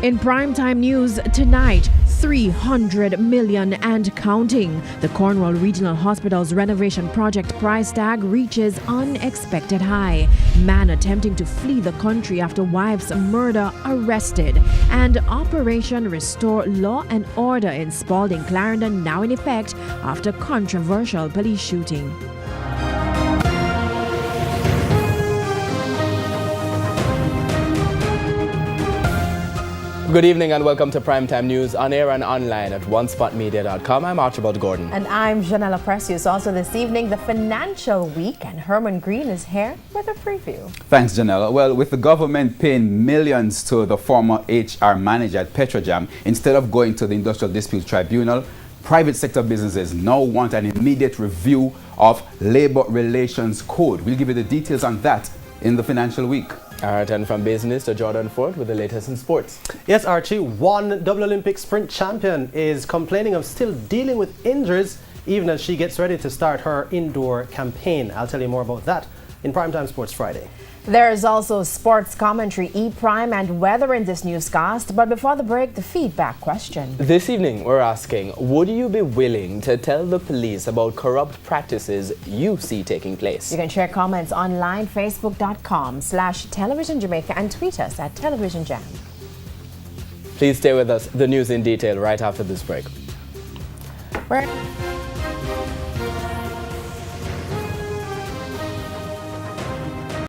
In primetime news tonight, 300 million and counting. The Cornwall Regional Hospital's renovation project price tag reaches unexpected high. Man attempting to flee the country after wife's murder arrested. And Operation Restore Law and Order in Spalding, Clarendon now in effect after controversial police shooting. Good evening and welcome to Primetime News on air and online at onespotmedia.com. I'm Archibald Gordon. And I'm Janella Precious. Also this evening, the financial week, and Herman Green is here with a preview. Thanks, Janella. Well, with the government paying millions to the former HR manager at Petrojam, instead of going to the Industrial Disputes Tribunal, private sector businesses now want an immediate review of Labor Relations Code. We'll give you the details on that in the financial week. All right, and from business to Jordan Ford with the latest in sports. Yes, Archie, one double Olympic sprint champion is complaining of still dealing with injuries even as she gets ready to start her indoor campaign. I'll tell you more about that in Primetime Sports Friday. There's also sports commentary, E-Prime, and weather in this newscast. But before the break, the feedback question. This evening, we're asking, would you be willing to tell the police about corrupt practices you see taking place? You can share comments online, facebook.com/Television Jamaica, and tweet us at Television Jam. Please stay with us. The news in detail right after this break. We're